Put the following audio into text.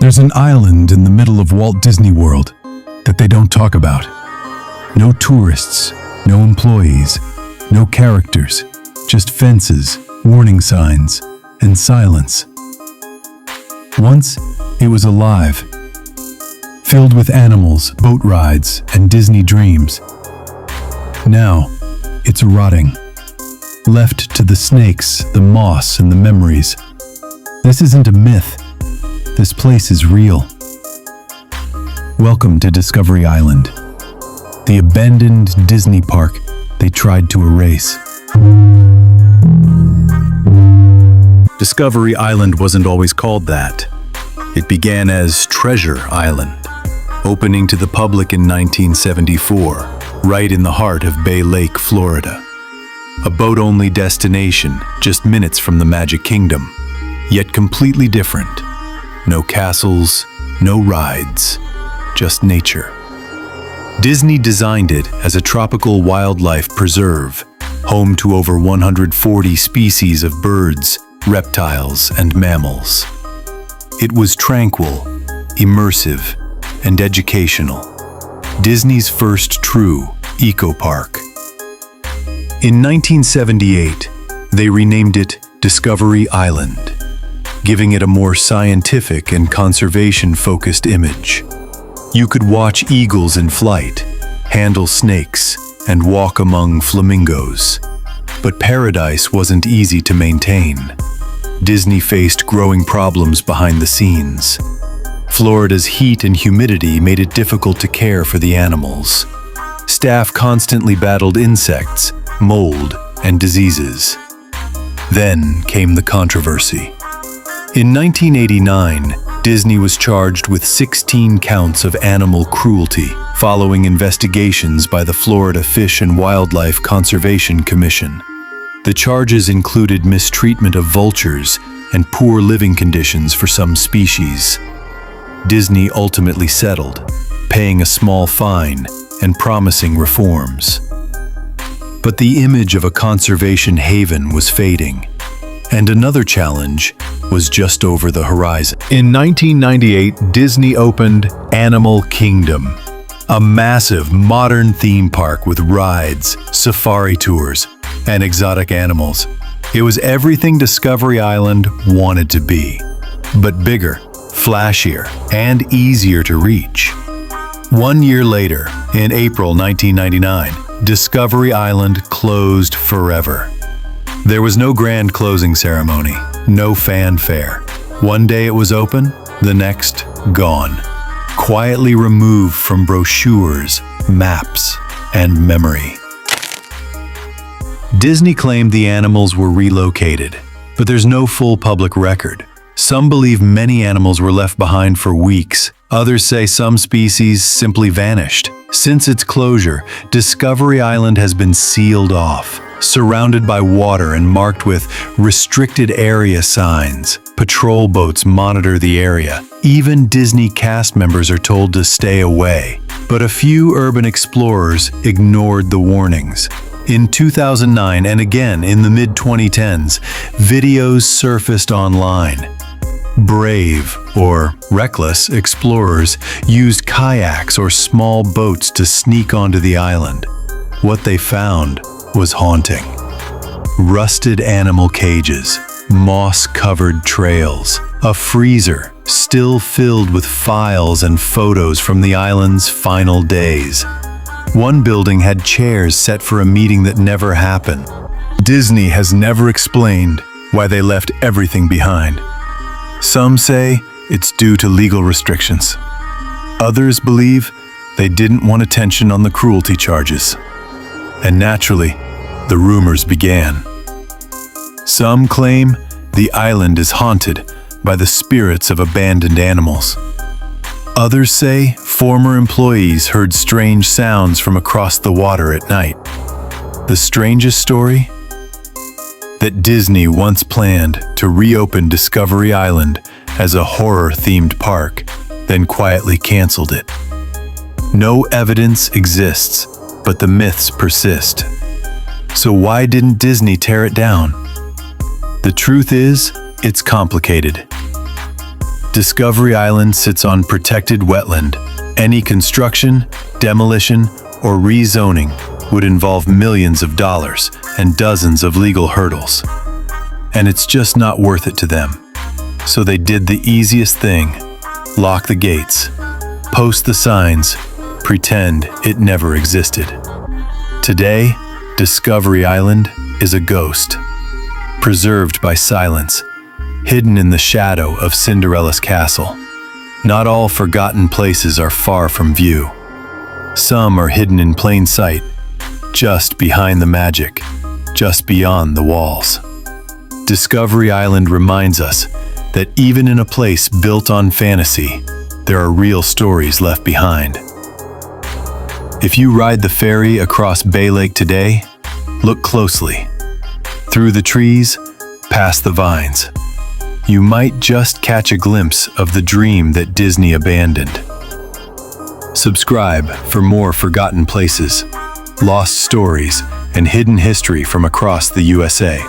There's an island in the middle of Walt Disney World that they don't talk about. No tourists, no employees, no characters, just fences, warning signs, and silence. Once, it was alive, filled with animals, boat rides, and Disney dreams. Now, it's rotting, left to the snakes, the moss, and the memories. This isn't a myth. This place is real. Welcome to Discovery Island, the abandoned Disney park they tried to erase. Discovery Island wasn't always called that. It began as Treasure Island, opening to the public in 1974, right in the heart of Bay Lake, Florida. A boat-only destination just minutes from the Magic Kingdom, yet completely different. No castles, no rides, just nature. Disney designed it as a tropical wildlife preserve, home to over 140 species of birds, reptiles, and mammals. It was tranquil, immersive, and educational. Disney's first true eco-park. In 1978, they renamed it Discovery Island, giving it a more scientific and conservation-focused image. You could watch eagles in flight, handle snakes, and walk among flamingos. But paradise wasn't easy to maintain. Disney faced growing problems behind the scenes. Florida's heat and humidity made it difficult to care for the animals. Staff constantly battled insects, mold, and diseases. Then came the controversy. In 1989, Disney was charged with 16 counts of animal cruelty, following investigations by the Florida Fish and Wildlife Conservation Commission. The charges included mistreatment of vultures and poor living conditions for some species. Disney ultimately settled, paying a small fine and promising reforms. But the image of a conservation haven was fading, and another challenge was just over the horizon. In 1998, Disney opened Animal Kingdom, a massive modern theme park with rides, safari tours, and exotic animals. It was everything Discovery Island wanted to be, but bigger, flashier, and easier to reach. 1 year later, in April 1999, Discovery Island closed forever. There was no grand closing ceremony, no fanfare. One day it was open, the next gone. Quietly removed from brochures, maps, and memory. Disney claimed the animals were relocated, but there's no full public record. Some believe many animals were left behind for weeks. Others say some species simply vanished. Since its closure, Discovery Island has been sealed off, surrounded by water and marked with restricted area signs. Patrol boats monitor the area. Even Disney cast members are told to stay away. But a few urban explorers ignored the warnings. In 2009 and again in the mid-2010s, videos surfaced online. Brave, or reckless, explorers used kayaks or small boats to sneak onto the island. What they found was haunting. Rusted animal cages, moss-covered trails, a freezer still filled with files and photos from the island's final days. One building had chairs set for a meeting that never happened. Disney has never explained why they left everything behind. Some say it's due to legal restrictions. Others believe they didn't want attention on the cruelty charges. And naturally, the rumors began. Some claim the island is haunted by the spirits of abandoned animals. Others say former employees heard strange sounds from across the water at night. The strangest story? That Disney once planned to reopen Discovery Island as a horror-themed park, then quietly canceled it. No evidence exists, but the myths persist. So why didn't Disney tear it down? The truth is, it's complicated. Discovery Island sits on protected wetland. Any construction, demolition, or rezoning would involve millions of dollars and dozens of legal hurdles. And it's just not worth it to them. So they did the easiest thing: lock the gates, post the signs, pretend it never existed. Today, Discovery Island is a ghost, preserved by silence, hidden in the shadow of Cinderella's castle. Not all forgotten places are far from view. Some are hidden in plain sight, just behind the magic, just beyond the walls. Discovery Island reminds us that even in a place built on fantasy, there are real stories left behind. If you ride the ferry across Bay Lake today, look closely. Through the trees, past the vines, you might just catch a glimpse of the dream that Disney abandoned. Subscribe for more forgotten places, lost stories, and hidden history from across the USA.